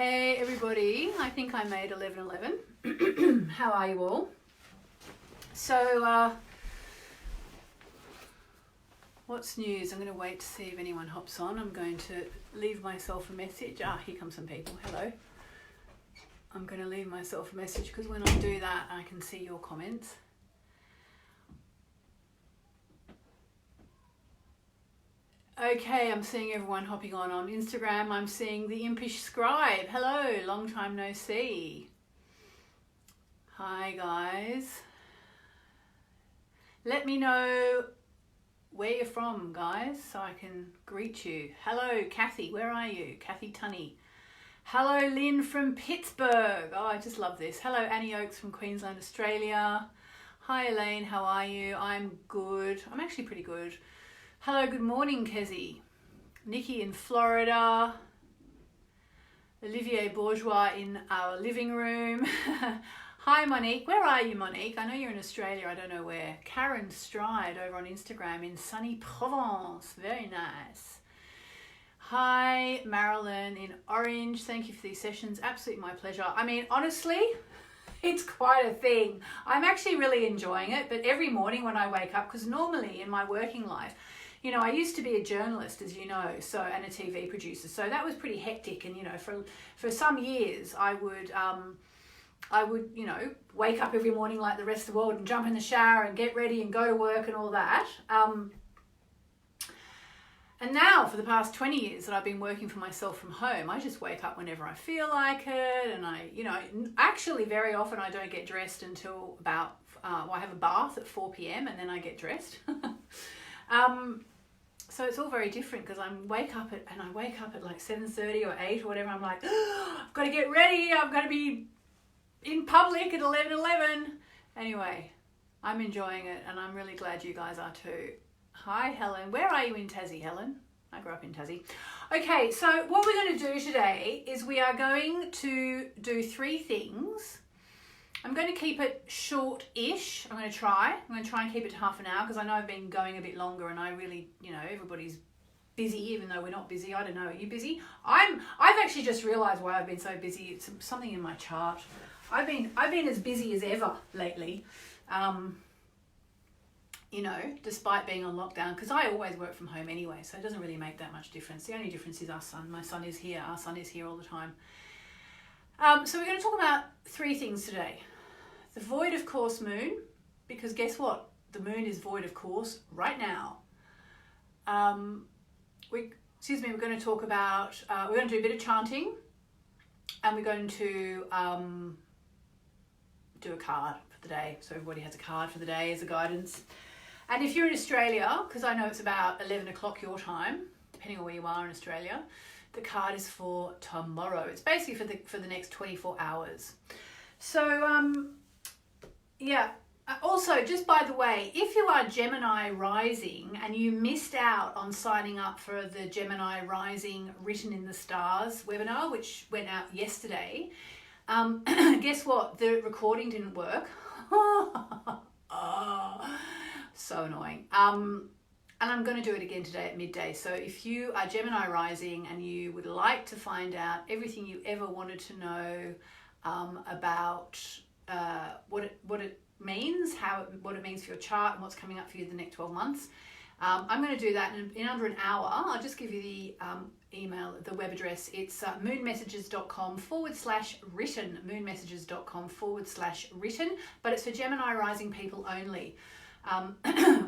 Hey everybody, I think I made 11:11. How are you all? So, what's news? I'm going to wait to see if anyone hops on. I'm going to leave myself a message. Here come some people. Hello. I'm going to leave myself a message because when I do that, I can see your comments. Okay, I'm seeing everyone hopping on Instagram. I'm seeing the Impish Scribe. Hello, long time no see. Hi guys. Let me know where you're from, guys, so I can greet you. Hello, Kathy. Where are you? Kathy Tunney. Hello, Lynn from Pittsburgh. Oh, I just love this. Hello, Annie Oakes from Queensland, Australia. Hi, Elaine. How are you? I'm good. I'm actually pretty good. Hello, good morning, Kezi. Nikki in Florida. Olivier Bourgeois in our living room. Hi, Monique. Where are you, Monique? I know you're in Australia. I don't know where. Karen Stride over on Instagram in sunny Provence. Very nice. Hi, Marilyn in Orange. Thank you for these sessions. Absolutely my pleasure. I mean, honestly, it's quite a thing. I'm actually really enjoying it. But every morning when I wake up, because normally in my working life, you know, I used to be a journalist, as you know, and a TV producer. So that was pretty hectic. And, you know, for some years, I would, you know, wake up every morning like the rest of the world and jump in the shower and get ready and go to work and all that. And now for the past 20 years that I've been working for myself from home, I just wake up whenever I feel like it. And I, you know, actually very often I don't get dressed until about, I have a bath at 4 p.m. and then I get dressed. So it's all very different because I wake up at like 7:30 or 8 or whatever. I'm like, oh, I've got to get ready. I've got to be in public at 11:11. Anyway, I'm enjoying it and I'm really glad you guys are too. Hi, Helen. Where are you in Tassie, Helen? I grew up in Tassie. Okay, so what we're going to do today is we are going to do 3 things. I'm going to keep it short-ish. I'm going to try and keep it to half an hour because I know I've been going a bit longer and I really, you know, everybody's busy even though we're not busy. I don't know. Are you busy? I've actually just realized why I've been so busy. It's something in my chart. I've been as busy as ever lately. You know, despite being on lockdown, because I always work from home anyway, so it doesn't really make that much difference. The only difference is our son. My son is here. Our son is here all the time. So we're going to talk about 3 things today. The void of course moon, because guess what? The moon is void of course right now. We're going to talk about, we're going to do a bit of chanting and we're going to do a card for the day. So everybody has a card for the day as a guidance. And if you're in Australia, because I know it's about 11 o'clock your time, depending on where you are in Australia, the card is for tomorrow. It's basically for the next 24 hours. So, yeah. Also, just by the way, if you are Gemini rising and you missed out on signing up for the Gemini rising Written in the Stars webinar, which went out yesterday, guess what? The recording didn't work. Oh, so annoying. And I'm going to do it again today at midday. So if you are Gemini rising and you would like to find out everything you ever wanted to know about what it means, what it means for your chart and what's coming up for you the next 12 months, I'm going to do that in under an hour. I'll just give you the email, the web address. It's moonmessages.com/written, moonmessages.com/written, but it's for Gemini rising people only.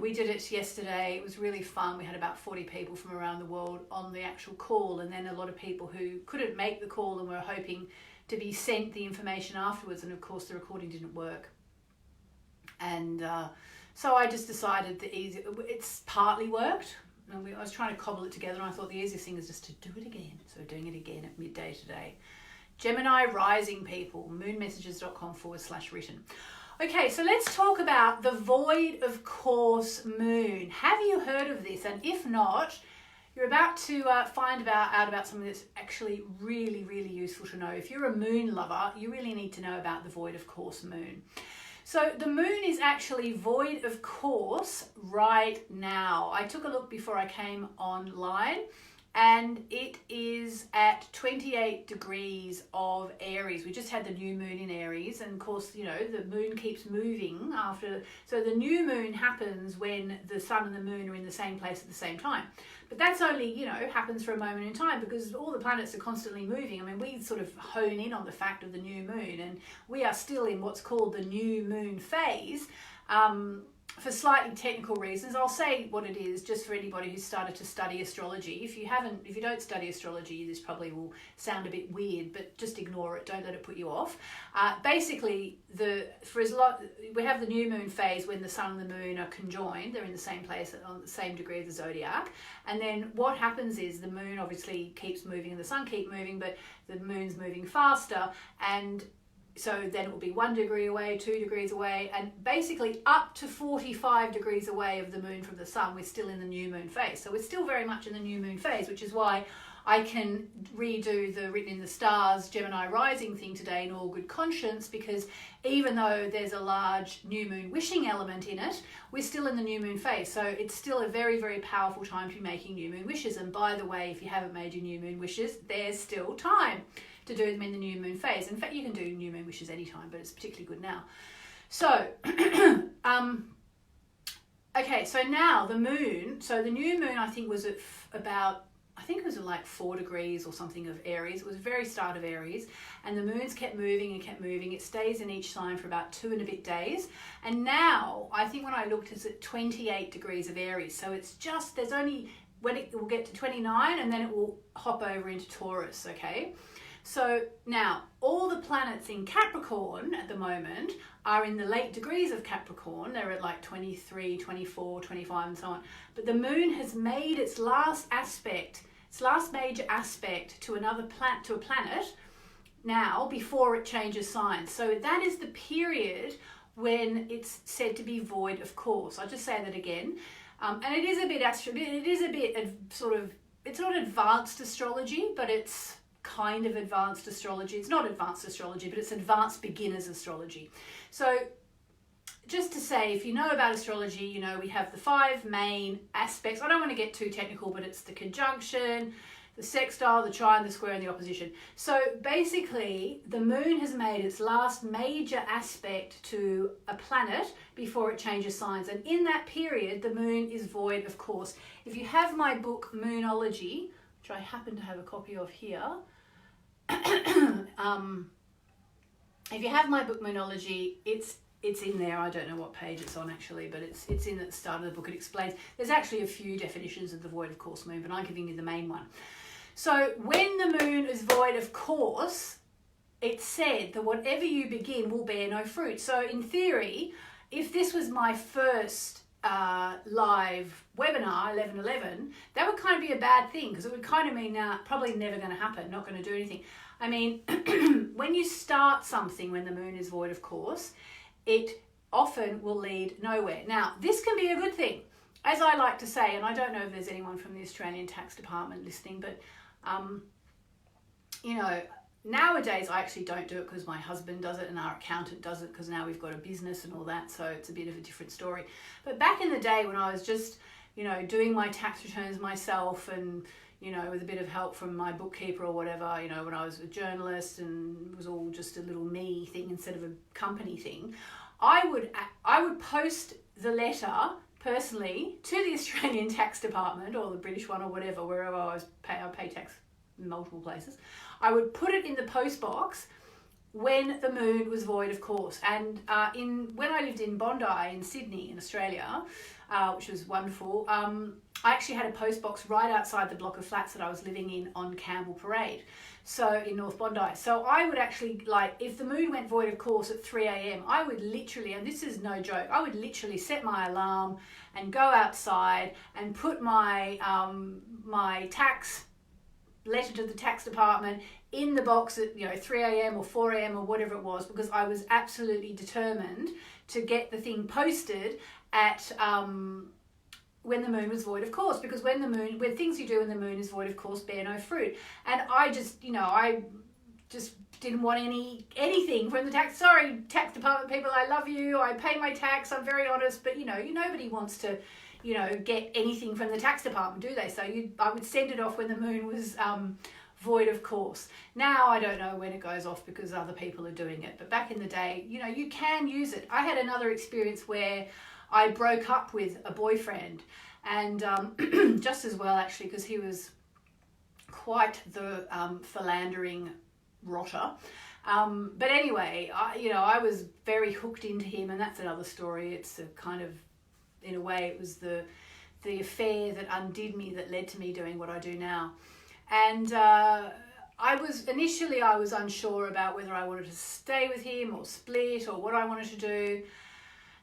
We did it yesterday. It was really fun. We had about 40 people from around the world on the actual call, and then a lot of people who couldn't make the call and were hoping to be sent the information afterwards, and of course the recording didn't work. And so I just decided it's partly worked, and I was trying to cobble it together, and I thought the easiest thing is just to do it again. So we're doing it again at midday today. Gemini rising people, moonmessages.com/written. Okay, so let's talk about the void of course moon. Have you heard of this? And if not, you're about to find out about something that's actually really, really useful to know. If you're a moon lover, you really need to know about the void of course moon. So the moon is actually void of course right now. I took a look before I came online and it is at 28 degrees of Aries. We just had the new moon in Aries, and of course, you know, the moon keeps moving after. So the new moon happens when the sun and the moon are in the same place at the same time. But that's only, you know, happens for a moment in time because all the planets are constantly moving. I mean, we sort of hone in on the fact of the new moon, and we are still in what's called the new moon phase. For slightly technical reasons, I'll say what it is just for anybody who's started to study astrology. If you don't study astrology, this probably will sound a bit weird, but just ignore it. Don't let it put you off. Basically, we have the new moon phase when the sun and the moon are conjoined. They're in the same place on the same degree of the zodiac. And then what happens is the moon obviously keeps moving and the sun keeps moving, but the moon's moving faster, and so then it will be 1 degree away, 2 degrees away, and basically up to 45 degrees away of the moon from the sun, we're still in the new moon phase. So we're still very much in the new moon phase, which is why I can redo the Written in the Stars Gemini rising thing today in all good conscience, because even though there's a large new moon wishing element in it, we're still in the new moon phase. So it's still a very, very powerful time to be making new moon wishes. And by the way, if you haven't made your new moon wishes, there's still time to do them in the new moon phase. In fact, you can do new moon wishes anytime, but it's particularly good now. So, okay, so now the moon, so the new moon I think was at about, I think it was at like 4 degrees or something of Aries. It was the very start of Aries, and the moons kept moving and kept moving. It stays in each sign for about 2 and a bit days. And now, I think when I looked, it's at 28 degrees of Aries. So it's just, there's only, when it will get to 29, and then it will hop over into Taurus, okay? So now all the planets in Capricorn at the moment are in the late degrees of Capricorn. They're at like 23, 24, 25 and so on. But the moon has made its last aspect, its last major aspect to another planet, to a planet now before it changes signs. So that is the period when it's said to be void of course. I'll just say that again. And it is a bit sort of, it's not advanced astrology, but it's kind of advanced astrology. It's not advanced astrology, but it's advanced beginner's astrology. So just to say, if you know about astrology, you know we have the 5 main aspects. I don't want to get too technical, but it's the conjunction, the sextile, the trine, the square, and the opposition. So basically, the moon has made its last major aspect to a planet before it changes signs. And in that period, the moon is void of course. If you have my book, Moonology, which I happen to have a copy of here, if you have my book Moonology, it's in there. I don't know what page it's on actually, but it's in at the start of the book. It explains, there's actually a few definitions of the void of course moon, but I'm giving you the main one. So when the moon is void of course, it's said that whatever you begin will bear no fruit. So in theory, if this was my first live webinar 11/11, that would kind of be a bad thing, because it would kind of mean probably never going to happen, not going to do anything. I mean, when you start something when the moon is void of course, it often will lead nowhere. Now, this can be a good thing, as I like to say, and I don't know if there's anyone from the Australian Tax Department listening, but you know, nowadays I actually don't do it because my husband does it and our accountant does it, because now we've got a business and all that, so it's a bit of a different story. But back in the day when I was just, you know, doing my tax returns myself and, you know, with a bit of help from my bookkeeper or whatever, you know, when I was a journalist and it was all just a little me thing instead of a company thing, I would post the letter personally to the Australian Tax Department or the British one or whatever, wherever I pay tax in multiple places. I would put it in the post box when the moon was void of course. And when I lived in Bondi in Sydney in Australia, which was wonderful, I actually had a post box right outside the block of flats that I was living in on Campbell Parade, so in North Bondi. So I would actually, like, if the moon went void of course at 3 a.m, I would literally, and this is no joke, I would literally set my alarm and go outside and put my my tax letter to the tax department in the box at, you know, 3 a.m. or 4 a.m. or whatever it was, because I was absolutely determined to get the thing posted at when the moon was void of course, because when things you do when the moon is void of course bear no fruit. And I just, you know, I just didn't want anything from the tax department people. I love you, I pay my tax, I'm very honest, but you know, nobody wants to, you know, get anything from the tax department, do they? So I would send it off when the moon was void of course. Now I don't know when it goes off because other people are doing it, but back in the day, you know, you can use it. I had another experience where I broke up with a boyfriend, and just as well actually, because he was quite the philandering rotter. But anyway, I was very hooked into him, and that's another story. It's a kind of, in a way, it was the affair that undid me, that led to me doing what I do now. And I was unsure about whether I wanted to stay with him or split or what I wanted to do.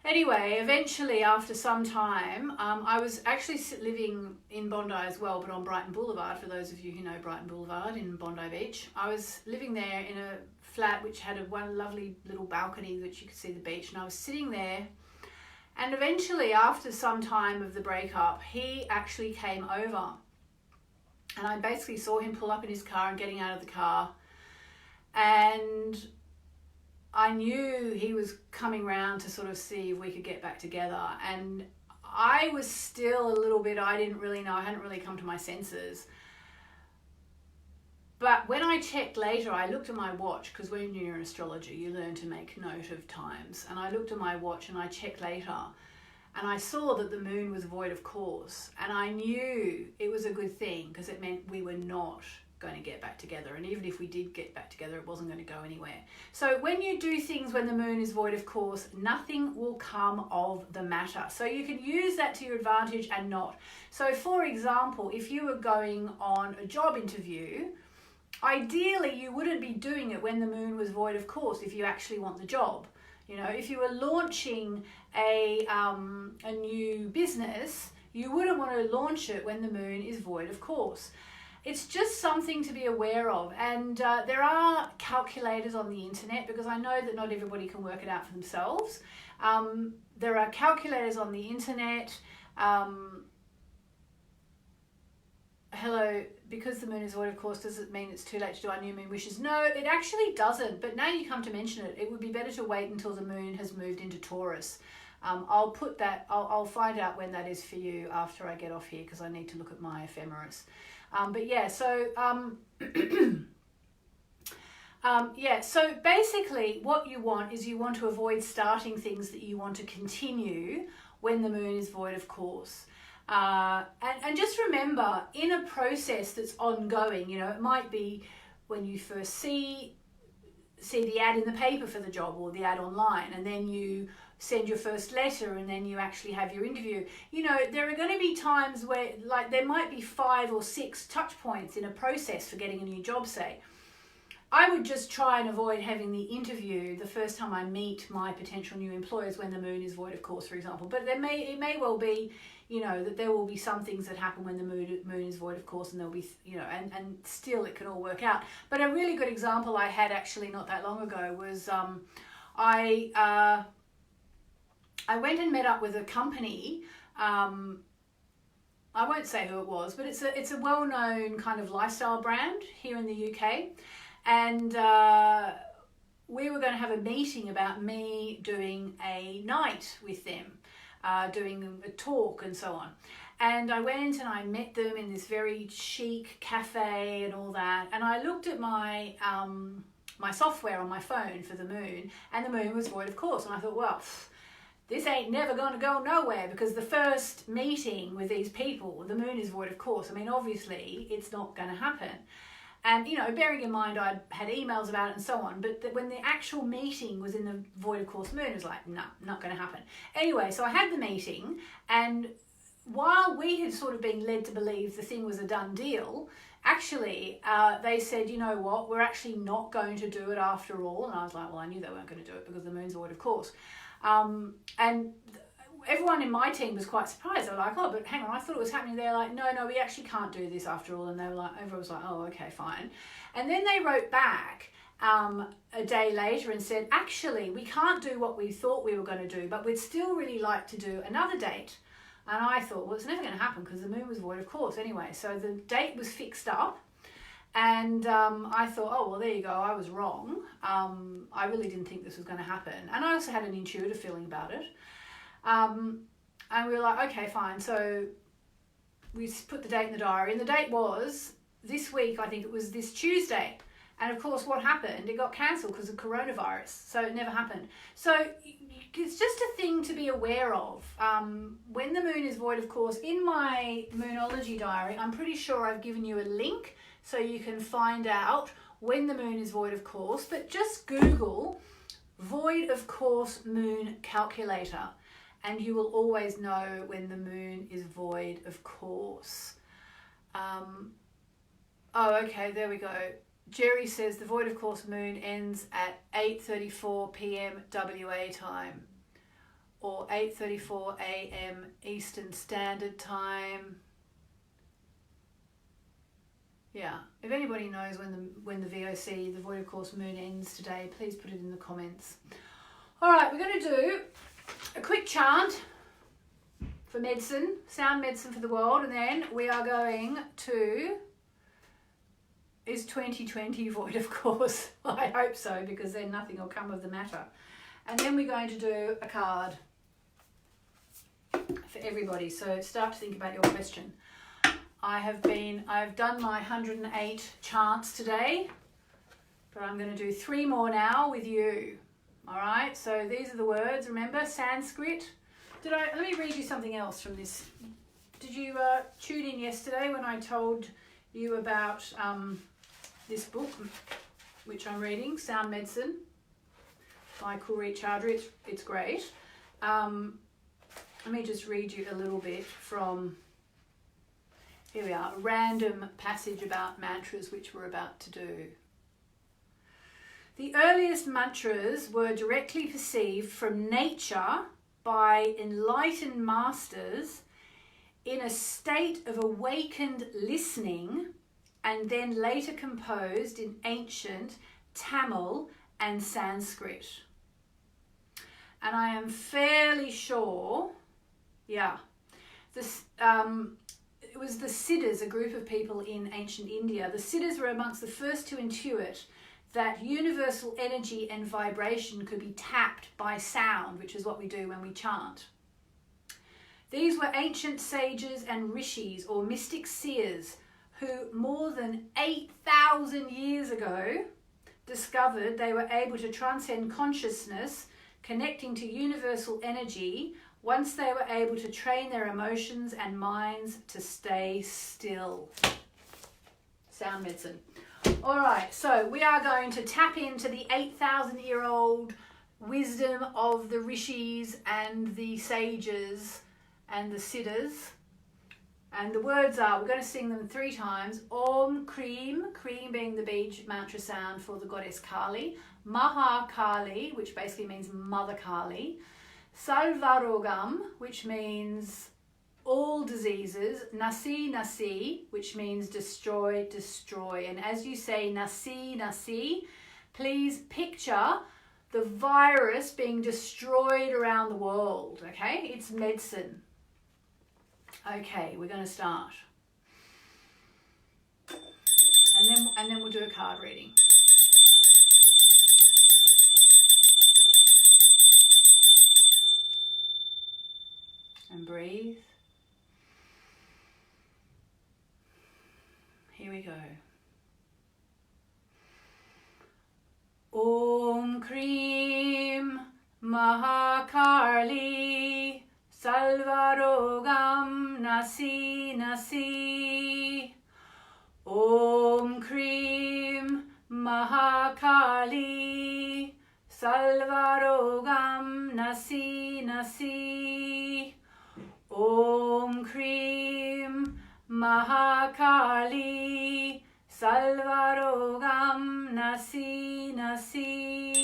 Anyway, eventually, after some time, I was actually living in Bondi as well, but on Brighton Boulevard, for those of you who know Brighton Boulevard in Bondi Beach. I was living there in a flat which had one lovely little balcony which you could see the beach, and I was sitting there, and eventually, after some time of the breakup, he actually came over, and I basically saw him pull up in his car and getting out of the car, and I knew he was coming round to sort of see if we could get back together. And I was still a little bit, I didn't really know, I hadn't really come to my senses. But when I checked later, I looked at my watch, because when you're in astrology, you learn to make note of times. And I looked at my watch and I checked later, and I saw that the moon was void of course. And I knew it was a good thing, because it meant we were not going to get back together, and even if we did get back together, it wasn't going to go anywhere. So when you do things when the moon is void of course, nothing will come of the matter. So you can use that to your advantage and not. So for example, if you were going on a job interview, ideally you wouldn't be doing it when the moon was void of course if you actually want the job. You know, if you were launching a new business, you wouldn't want to launch it when the moon is void of course. It's just something to be aware of, and there are calculators on the internet, because I know that not everybody can work it out for themselves. There are calculators on the internet. Hello, because the moon is void of course, does it mean it's too late to do our new moon wishes? No, it actually doesn't, but now you come to mention it, it would be better to wait until the moon has moved into Taurus. I'll find out when that is for you after I get off here, because I need to look at my ephemeris. But yeah, so so basically what you want is you want to avoid starting things that you want to continue when the moon is void of course. And just remember, in a process that's ongoing, you know, it might be when you first see the ad in the paper for the job, or the ad online, and then you send your first letter, and then you actually have your interview. You know, there are going to be times where, like, there might be 5 or 6 touch points in a process for getting a new job, say. I would just try and avoid having the interview the first time I meet my potential new employers when the moon is void of course, for example. But it may well be, you know, that there will be some things that happen when the moon is void of course, and there'll be, you know, and still it can all work out. But a really good example I had actually not that long ago was I went and met up with a company. I won't say who it was, but it's a well-known kind of lifestyle brand here in the UK. And we were going to have a meeting about me doing a night with them, doing a talk and so on. And I went and I met them in this very chic cafe and all that. And I looked at my my software on my phone for the moon, and the moon was void of course. And I thought, well, this ain't never going to go nowhere, because the first meeting with these people, the moon is void of course. I mean, obviously, it's not going to happen. And, you know, bearing in mind I had emails about it and so on, but when the actual meeting was in the void of course moon, it was like, no, not going to happen. Anyway, so I had the meeting, and while we had sort of been led to believe the thing was a done deal, actually, they said, you know what, we're actually not going to do it after all. And I was like, well, I knew they weren't going to do it because the moon's void of course. And everyone in my team was quite surprised. They were like, oh, but hang on, I thought it was happening. They're like, no, we actually can't do this after all. And they were like, everyone was like, oh, okay, fine. And then they wrote back a day later and said, actually, we can't do what we thought we were going to do, but we'd still really like to do another date. And I thought, well, it's never going to happen because the moon was void of course anyway. So the date was fixed up. And I thought, oh, well, there you go. I was wrong. I really didn't think this was going to happen. And I also had an intuitive feeling about it. And we were like, okay, fine. So we put the date in the diary, and the date was this week. I think it was this Tuesday. And of course, what happened? It got cancelled because of coronavirus. So it never happened. So it's just a thing to be aware of. When the moon is void, of course, in my Moonology diary, I'm pretty sure I've given you a link so you can find out when the moon is void, of course. But just Google void of course moon calculator, and you will always know when the moon is void of course. Oh, okay, there we go. Jerry says the void of course moon ends at 8:34 p.m. WA time, or 8:34 a.m. Eastern Standard Time. Yeah, if anybody knows when the VOC, the void of course moon ends today, please put it in the comments. All right, we're going to do a quick chant for medicine, sound medicine for the world, and then we are going to, is 2020 void of course? I hope so, because then nothing will come of the matter. And then we're going to do a card for everybody. So start to think about your question. I've done my 108 chants today, but I'm going to do 3 more now with you. All right, so these are the words. Remember, Sanskrit. Let me read you something else from this. Did you tune in yesterday when I told you about this book, which I'm reading, Sound Medicine by Kulreet Chaudhary? It's great. Let me just read you a little bit from, here we are, a random passage about mantras, which we're about to do. The earliest mantras were directly perceived from nature by enlightened masters in a state of awakened listening, and then later composed in ancient Tamil and Sanskrit. And I am fairly sure, this, it was the Siddhas, a group of people in ancient India. The Siddhas were amongst the first to intuit that universal energy and vibration could be tapped by sound, which is what we do when we chant. These were ancient sages and rishis, or mystic seers, who more than 8,000 years ago discovered they were able to transcend consciousness, connecting to universal energy, once they were able to train their emotions and minds to stay still. Sound medicine. All right, so we are going to tap into the 8,000-year-old wisdom of the rishis and the sages and the siddhas. And the words are, we're going to sing them 3 times. Om Kreem, Kreem being the Bij mantra sound for the goddess Kali. Maha Kali, which basically means Mother Kali. Salvarogam, which means all diseases. Nasi, Nasi, which means destroy, destroy. And as you say Nasi, Nasi, please picture the virus being destroyed around the world, okay? It's medicine. Okay, we're going to start. And then we'll do a card reading. And breathe. Here we go. Om Kreem Mahakali Salvarogam Nasi Nasi. Om Kreem Mahakali Salvarogam Nasi Nasi. Om Kreem Mahakali Salvarogam Nasi Nasi.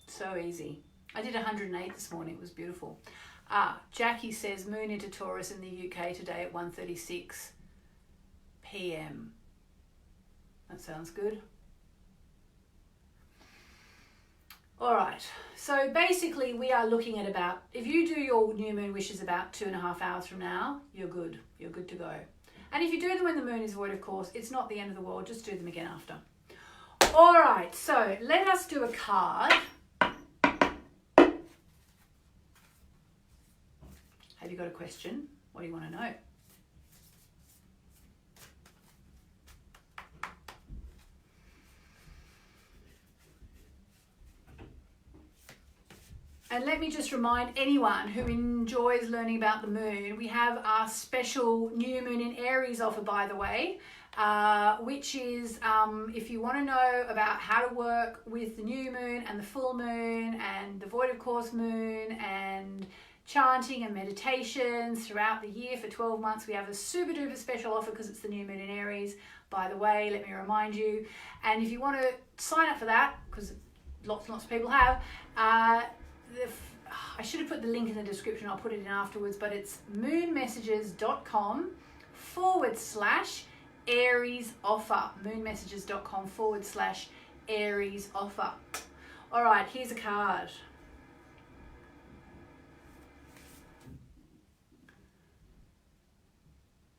So easy. I did 108 this morning. It was beautiful. Jackie says moon into Taurus in the UK today at 1:36 p.m. That sounds good. All right, so basically we are looking at about, if you do your new moon wishes about 2.5 hours from now, you're good to go. And if you do them when the moon is void, of course, it's not the end of the world, just do them again after. All right, so let us do a card. Have you got a question? What do you want to know? And let me just remind anyone who enjoys learning about the moon, we have our special new moon in Aries offer, by the way, which is if you want to know about how to work with the new moon and the full moon and the void of course moon and chanting and meditations throughout the year for 12 months, we have a super duper special offer because it's the new moon in Aries, by the way, let me remind you. And if you want to sign up for that, because lots and lots of people have, I should have put the link in the description, I'll put it in afterwards, but it's moonmessages.com/Aries offer. moonmessages.com/Aries offer. All right, here's a card.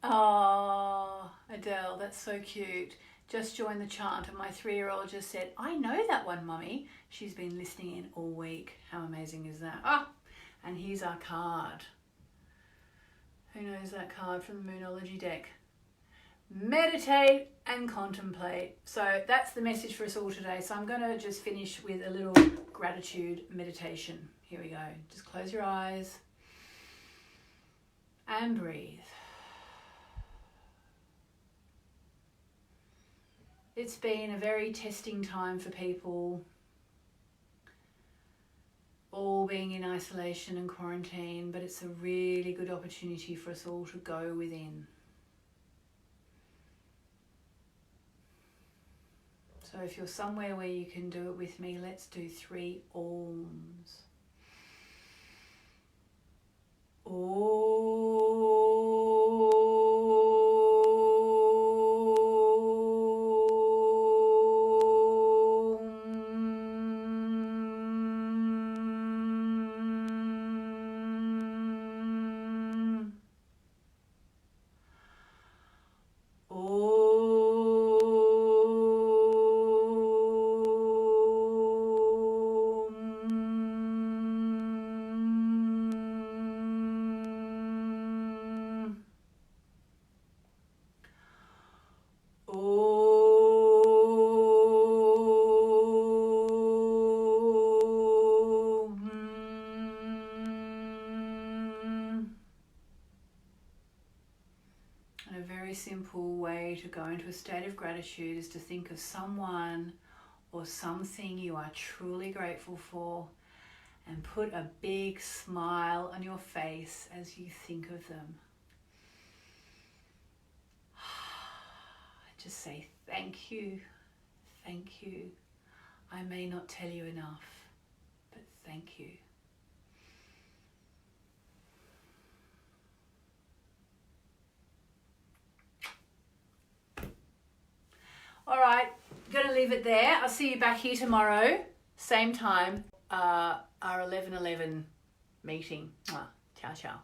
Oh, Adele, that's so cute. Just joined the chant and my 3-year-old just said, I know that one, Mummy. She's been listening in all week. How amazing is that? Ah, and here's our card. Who knows that card from the Moonology deck? Meditate and contemplate. So that's the message for us all today. So I'm going to just finish with a little gratitude meditation. Here we go. Just close your eyes and breathe. It's been a very testing time for people, all being in isolation and quarantine, but it's a really good opportunity for us all to go within. So if you're somewhere where you can do it with me, let's do 3 Oms. Simple way to go into a state of gratitude is to think of someone or something you are truly grateful for and put a big smile on your face as you think of them. Just say thank you, thank you. I may not tell you enough, but thank you. All right, gonna leave it there. I'll see you back here tomorrow, same time, our 11:11 meeting. Ciao, ciao.